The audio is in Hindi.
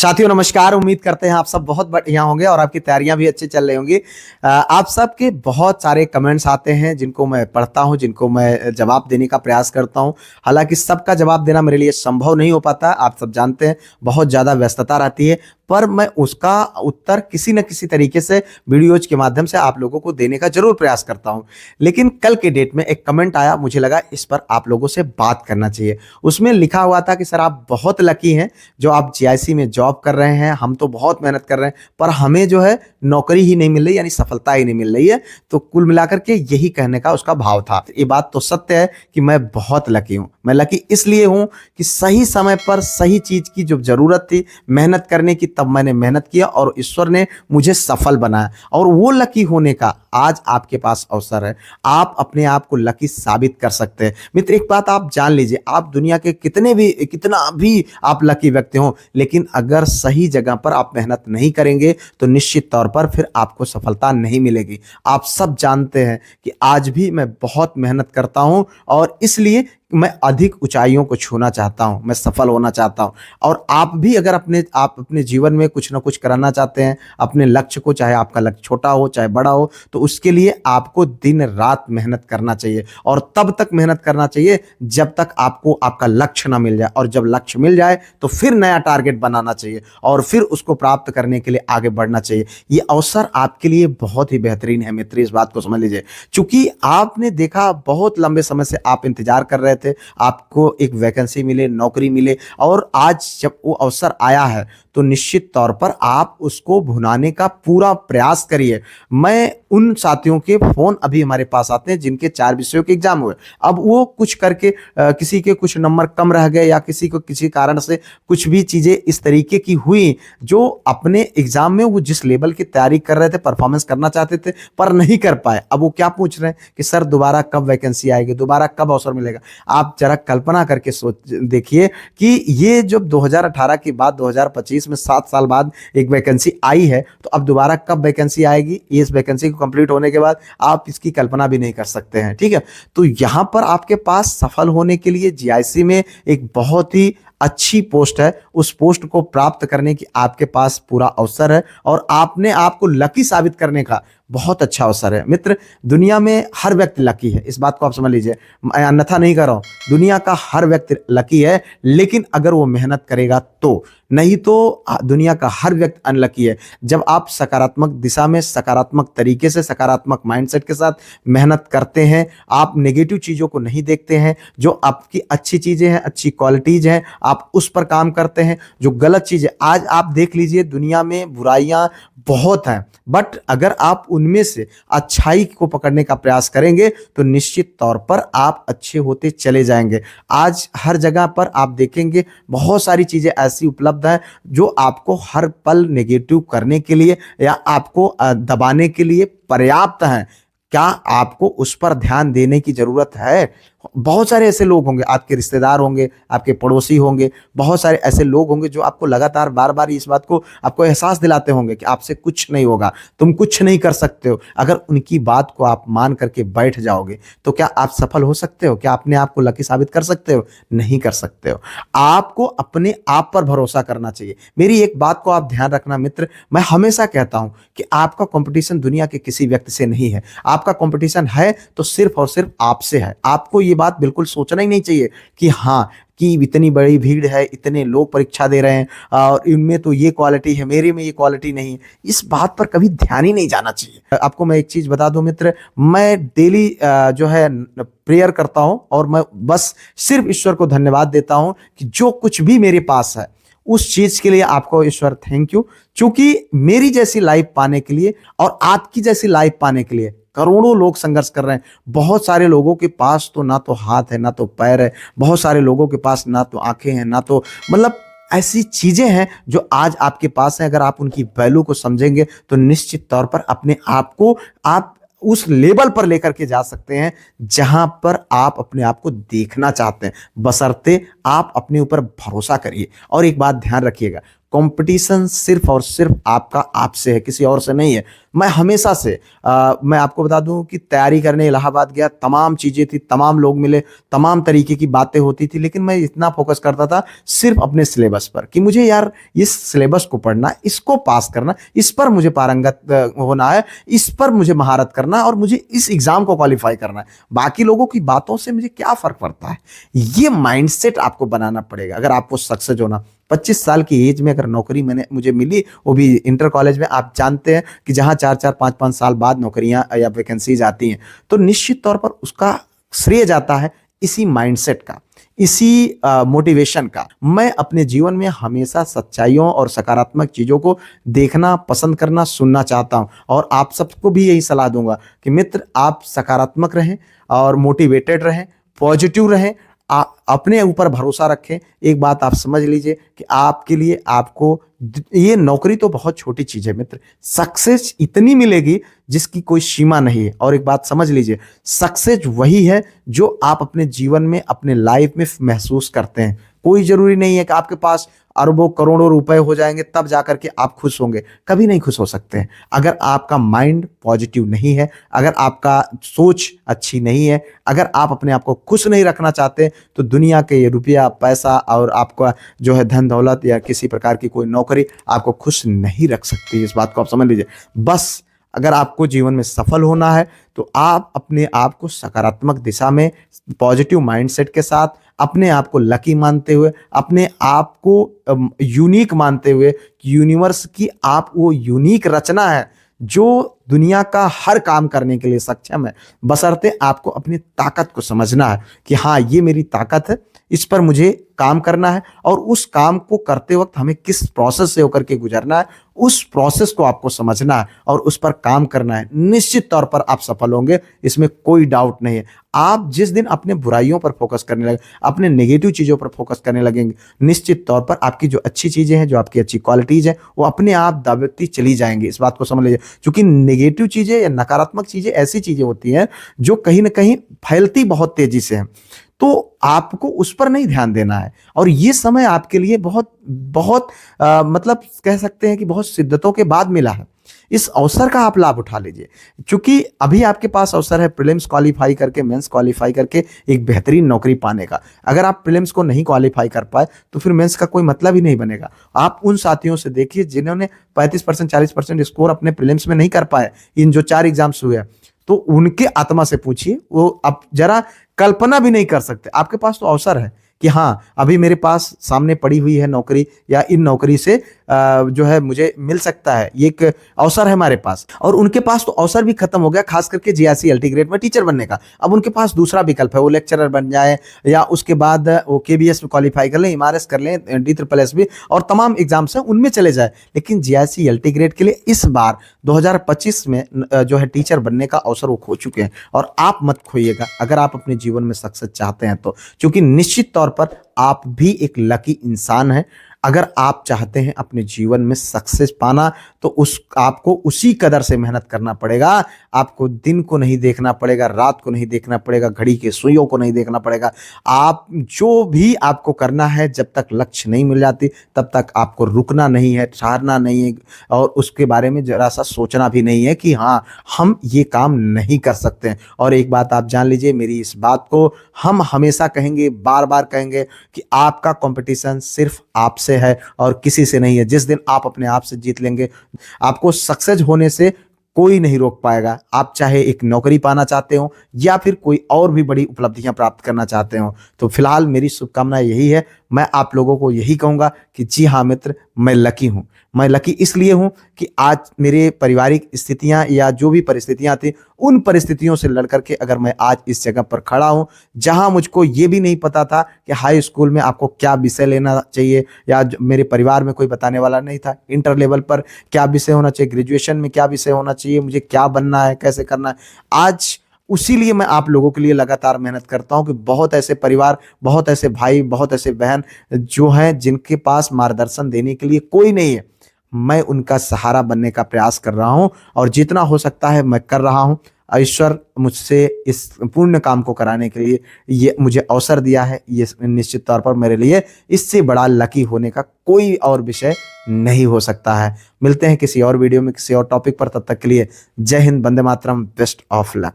साथियों नमस्कार। उम्मीद करते हैं आप सब बहुत बढ़िया होंगे और आपकी तैयारियां भी अच्छी चल रही होंगी। आप सबके बहुत सारे कमेंट्स आते हैं जिनको मैं पढ़ता हूं, जिनको मैं जवाब देने का प्रयास करता हूं। हालांकि सबका जवाब देना मेरे लिए संभव नहीं हो पाता, आप सब जानते हैं, बहुत ज़्यादा व्यस्तता रहती है। पर मैं उसका उत्तर किसी न किसी तरीके से वीडियोज के माध्यम से आप लोगों को देने का जरूर प्रयास करता हूं। लेकिन कल के डेट में एक कमेंट आया, मुझे लगा इस पर आप लोगों से बात करना चाहिए। उसमें लिखा हुआ था कि सर आप बहुत लकी हैं जो आप जीआईसी में जॉब कर रहे हैं, हम तो बहुत मेहनत कर रहे हैं पर हमें जो है नौकरी ही नहीं मिल रही, यानी सफलता ही नहीं मिल रही है। तो कुल मिलाकर के यही कहने का उसका भाव था। ये बात तो सत्य है कि मैं बहुत लकी हूं। मैं लकी इसलिए हूं कि सही समय पर सही चीज की जो जरूरत थी मेहनत करने की, तब मैंने मेहनत किया और ईश्वर ने मुझे सफल बनाया। और वो लकी होने का आज आपके पास अवसर है, आप अपने आप को लकी साबित कर सकते हैं। मित्र एक बात आप जान लीजिए, आप दुनिया के कितना भी आप लकी व्यक्ति हो, लेकिन अगर सही जगह पर आप मेहनत नहीं करेंगे तो निश्चित तौर पर फिर आपको सफलता नहीं मिलेगी। आप सब जानते हैं कि आज भी मैं बहुत मेहनत करता हूं और इसलिए मैं अधिक ऊंचाइयों को छूना चाहता हूं, मैं सफल होना चाहता हूं। और आप भी अगर आप अपने जीवन में कुछ ना कुछ कराना चाहते हैं, अपने लक्ष्य को, चाहे आपका लक्ष्य छोटा हो चाहे बड़ा हो, तो उसके लिए आपको दिन रात मेहनत करना चाहिए। और तब तक मेहनत करना चाहिए जब तक आपको आपका लक्ष्य ना मिल जाए, और जब लक्ष्य मिल जाए तो फिर नया टारगेट बनाना चाहिए और फिर उसको प्राप्त करने के लिए आगे बढ़ना चाहिए। ये अवसर आपके लिए बहुत ही बेहतरीन है मित्र, इस बात को समझ लीजिए। चूंकि आपने देखा बहुत लंबे समय से आप इंतजार कर रहे थे, आपको एक वैकेंसी मिले, नौकरी मिले, और आज जब वो अवसर आया है तो निश्चित तौर पर आप उसको भुनाने का पूरा प्रयास करिए। मैं उन साथियों के फोन अभी हमारे पास आते हैं जिनके 4 विषयों के एग्जाम हुए, अब वो कुछ करके किसी के कुछ नंबर कम रह गए या किसी को किसी कारण से कुछ भी चीजें इस तरीके की हुई जो अपने एग्जाम में वो जिस लेवल की तैयारी कर रहे थे, परफॉर्मेंस करना चाहते थे पर नहीं कर पाए। अब वो क्या पूछ रहे हैं कि सर दोबारा कब वैकेंसी आएगी, दोबारा कब अवसर मिलेगा। आप जरा कल्पना करके सोच देखिए कि ये जब 2018 के बाद 2025 में 7 साल बाद एक वैकेंसी आई है, तो अब दोबारा कब वैकेंसी आएगी, इस वैकेंसी को कंप्लीट होने के बाद आप इसकी कल्पना भी नहीं कर सकते हैं। ठीक है, तो यहां पर आपके पास सफल होने के लिए जीआईसी में एक बहुत ही अच्छी पोस्ट है, उस पोस्ट को प्राप्त करने की आपके पास पूरा अवसर है और आपने आपको लकी साबित करने का बहुत अच्छा अवसर है। मित्र दुनिया में हर व्यक्ति लकी है, इस बात को आप समझ लीजिए, मैं अन्यथा नहीं कर रहा हूं। दुनिया का हर व्यक्ति लकी है, लेकिन अगर वो मेहनत करेगा तो, नहीं तो दुनिया का हर व्यक्ति अनलकी है। जब आप सकारात्मक दिशा में, सकारात्मक तरीके से, सकारात्मक माइंडसेट के साथ मेहनत करते हैं, आप नेगेटिव चीजों को नहीं देखते हैं, जो आपकी अच्छी चीजें हैं, अच्छी क्वालिटीज हैं, आप उस पर काम करते हैं। जो गलत चीजें, आज आप देख लीजिए दुनिया में बुराइयां बहुत हैं, बट अगर आप उनमें से अच्छाई को पकड़ने का प्रयास करेंगे तो निश्चित तौर पर आप अच्छे होते चले जाएंगे। आज हर जगह पर आप देखेंगे बहुत सारी चीजें ऐसी उपलब्ध हैं जो आपको हर पल नेगेटिव करने के लिए या आपको दबाने के लिए पर्याप्त हैं। क्या आपको उस पर ध्यान देने की जरूरत है? बहुत सारे ऐसे लोग होंगे, आपके रिश्तेदार होंगे, आपके पड़ोसी होंगे, बहुत सारे ऐसे लोग होंगे जो आपको लगातार बार बार इस बात को आपको एहसास दिलाते होंगे कि आपसे कुछ नहीं होगा, तुम कुछ नहीं कर सकते हो। अगर उनकी बात को आप मान करके बैठ जाओगे तो क्या आप सफल हो सकते हो? क्या अपने आप को लकी साबित कर सकते हो? नहीं कर सकते हो। आपको अपने आप पर भरोसा करना चाहिए। मेरी एक बात को आप ध्यान रखना मित्र, मैं हमेशा कहता हूं कि आपका कंपटीशन दुनिया के किसी व्यक्ति से नहीं है, आपका कंपटीशन है तो सिर्फ और सिर्फ आपसे है। आपको ये बात बिल्कुल सोचना ही नहीं चाहिए कि हाँ कि इतनी बड़ी भीड़ है, इतने लोग परीक्षा दे रहे हैं और इनमें तो ये क्वालिटी है, मेरे में ये क्वालिटी नहीं है। इस बात पर कभी ध्यान ही नहीं जाना चाहिए। आपको मैं एक चीज बता दूं मित्र, मैं डेली जो है प्रेयर करता हूं और मैं बस सिर्फ ईश्वर को धन्यवाद देता हूं कि जो कुछ भी मेरे पास है उस चीज के लिए आपको ईश्वर थैंक यू। क्योंकि मेरी जैसी लाइफ पाने के लिए और आपकी जैसी लाइफ पाने के लिए करोड़ों लोग संघर्ष कर रहे हैं। बहुत सारे लोगों के पास तो ना तो हाथ है ना तो पैर है, बहुत सारे लोगों के पास ना तो आंखें हैं ना तो मतलब ऐसी चीजें हैं जो आज आपके पास हैं। अगर आप उनकी वैल्यू को समझेंगे तो निश्चित तौर पर अपने आप को आप उस लेवल पर लेकर के जा सकते हैं जहां पर आप अपने आप को देखना चाहते हैं, बशर्ते आप अपने ऊपर भरोसा करिए। और एक बात ध्यान रखिएगा, कंपटीशन सिर्फ और सिर्फ आपका आपसे है, किसी और से नहीं है। मैं हमेशा से मैं आपको बता दूं कि तैयारी करने इलाहाबाद गया, तमाम चीज़ें थी, तमाम लोग मिले, तमाम तरीके की बातें होती थी, लेकिन मैं इतना फोकस करता था सिर्फ अपने सिलेबस पर कि मुझे यार इस सिलेबस को पढ़ना, इसको पास करना, इस पर मुझे पारंगत होना है, इस पर मुझे महारत करना और मुझे इस एग्जाम को क्वालिफाई करना है। बाकी लोगों की बातों से मुझे क्या फर्क पड़ता है। ये माइंडसेट आपको बनाना पड़ेगा अगर आपको सक्सेस होना। 25 साल की एज में अगर नौकरी मुझे मिली, वो भी इंटर कॉलेज में, आप जानते हैं कि जहां 4-4 5-5 साल बाद नौकरियां या वैकेंसीज आती हैं, तो निश्चित तौर पर उसका श्रेय जाता है इसी माइंडसेट का, इसी मोटिवेशन का। मैं अपने जीवन में हमेशा सच्चाइयों और सकारात्मक चीज़ों को देखना पसंद करना, सुनना चाहता हूं, और आप सबको भी यही सलाह दूंगा कि मित्र, आप सकारात्मक रहें और मोटिवेटेड रहें, पॉजिटिव रहें, अपने ऊपर भरोसा रखें। एक बात आप समझ लीजिए कि आपके लिए, आपको ये नौकरी तो बहुत छोटी चीज है मित्र, सक्सेस इतनी मिलेगी जिसकी कोई सीमा नहीं है। और एक बात समझ लीजिए, सक्सेस वही है जो आप अपने जीवन में, अपने लाइफ में महसूस करते हैं। कोई जरूरी नहीं है कि आपके पास अरबों करोड़ों रुपए हो जाएंगे तब जाकर के आप खुश होंगे, कभी नहीं खुश हो सकते हैं। अगर आपका माइंड पॉजिटिव नहीं है, अगर आपका सोच अच्छी नहीं है, अगर आप अपने आप को खुश नहीं रखना चाहते, तो दुनिया के ये रुपया पैसा और आपका जो है धन दौलत या किसी प्रकार की कोई नौकरी आपको खुश नहीं रख सकती। इस बात को आप समझ लीजिए। बस अगर आपको जीवन में सफल होना है तो आप अपने आप को सकारात्मक दिशा में, पॉजिटिव माइंडसेट के साथ, अपने आप को लकी मानते हुए, अपने आप को यूनिक मानते हुए कि यूनिवर्स की आप वो यूनिक रचना है जो दुनिया का हर काम करने के लिए सक्षम है, बशर्ते आपको अपनी ताकत को समझना है कि हाँ, ये मेरी ताकत है, इस पर मुझे काम करना है, और उस काम को करते वक्त हमें किस प्रोसेस से होकर के गुजरना है, उस प्रोसेस को आपको समझना है और उस पर काम करना है। निश्चित तौर पर आप सफल होंगे, इसमें कोई डाउट नहीं है। आप जिस दिन अपने बुराइयों पर फोकस करने लगे, अपने नेगेटिव चीज़ों पर फोकस करने लगेंगे, निश्चित तौर पर आपकी जो अच्छी चीज़ें हैं, जो आपकी अच्छी क्वालिटीज़ हैं, वो अपने आप दावती चली जाएंगी। इस बात को समझ लीजिए, क्योंकि नेगेटिव चीज़ें या नकारात्मक चीज़ें ऐसी चीज़ें होती हैं जो कहीं ना कहीं फैलती बहुत तेजी से हैं, तो आपको उस पर नहीं ध्यान देना है। और ये समय आपके लिए बहुत बहुत मतलब कह सकते हैं कि बहुत शिद्दतों के बाद मिला है। इस अवसर का आप लाभ उठा लीजिए, क्योंकि अभी आपके पास अवसर है प्रीलिम्स क्वालिफाई करके, मेंस क्वालिफाई करके एक बेहतरीन नौकरी पाने का। अगर आप प्रीलिम्स को नहीं क्वालिफाई कर पाए तो फिर मेंस का कोई मतलब ही नहीं बनेगा। आप उन साथियों से देखिए जिन्होंने 35% 40% स्कोर अपने प्रीलिम्स में नहीं कर पाए, इन जो 4 एग्जाम्स हुए, तो उनके आत्मा से पूछिए, वो अब जरा कल्पना भी नहीं कर सकते। आपके पास तो अवसर है कि हाँ, अभी मेरे पास सामने पड़ी हुई है नौकरी, या इन नौकरी से जो है मुझे मिल सकता है, ये एक अवसर है हमारे पास। और उनके पास तो अवसर भी खत्म हो गया, खास करके जीआईसी एलटी ग्रेड में टीचर बनने का। अब उनके पास दूसरा विकल्प है, वो लेक्चरर बन जाए, या उसके बाद वो केबीएस में क्वालिफाई कर लें, एमआरएस कर लें, DSSS और तमाम एग्जाम्स हैं उनमें चले जाए। लेकिन जीआईसी एलटी ग्रेड के लिए इस बार 2025 में जो है टीचर बनने का अवसर वो खो चुके हैं। और आप मत खोइएगा अगर आप अपने जीवन में सक्सेस चाहते हैं तो, क्योंकि निश्चित तौर पर आप भी एक लकी इंसान हैं। अगर आप चाहते हैं अपने जीवन में सक्सेस पाना, तो आपको उसी कदर से मेहनत करना पड़ेगा। आपको दिन को नहीं देखना पड़ेगा, रात को नहीं देखना पड़ेगा, घड़ी के सुइयों को नहीं देखना पड़ेगा। आप जो भी आपको करना है, जब तक लक्ष्य नहीं मिल जाती तब तक आपको रुकना नहीं है, ठहरना नहीं है, और उसके बारे में जरा सा सोचना भी नहीं है कि हाँ, हम ये काम नहीं कर सकते हैं। और एक बात आप जान लीजिए, मेरी इस बात को हम हमेशा कहेंगे, बार बार कहेंगे कि आपका कंपटीशन सिर्फ आपसे है और किसी से नहीं है। जिस दिन आप अपने आप से जीत लेंगे, आपको सक्सेस होने से कोई नहीं रोक पाएगा। आप चाहे एक नौकरी पाना चाहते हो या फिर कोई और भी बड़ी उपलब्धियां प्राप्त करना चाहते हो, तो फिलहाल मेरी शुभकामना यही है। मैं आप लोगों को यही कहूंगा कि जी हाँ मित्र, मैं लकी हूं। मैं लकी इसलिए हूं कि आज मेरे पारिवारिक स्थितियां या जो भी परिस्थितियां थी, उन परिस्थितियों से लड़ करके अगर मैं आज इस जगह पर खड़ा हूं, जहां मुझको ये भी नहीं पता था कि हाई स्कूल में आपको क्या विषय लेना चाहिए, या मेरे परिवार में कोई बताने वाला नहीं था इंटर लेवल पर क्या विषय होना चाहिए, ग्रेजुएशन में क्या विषय होना चाहिए, मुझे क्या बनना है, कैसे करना है। आज उसीलिए मैं आप लोगों के लिए लगातार मेहनत करता हूं कि बहुत ऐसे परिवार, बहुत ऐसे भाई, बहुत ऐसे बहन जो हैं जिनके पास मार्गदर्शन देने के लिए कोई नहीं है, मैं उनका सहारा बनने का प्रयास कर रहा हूं, और जितना हो सकता है मैं कर रहा हूं। ईश्वर मुझसे इस पुण्य काम को कराने के लिए ये मुझे अवसर दिया है, ये निश्चित तौर पर मेरे लिए इससे बड़ा लकी होने का कोई और विषय नहीं हो सकता है। मिलते हैं किसी और वीडियो में किसी और टॉपिक पर, तब तक के लिए जय Hind, Vande Mataram, best of luck.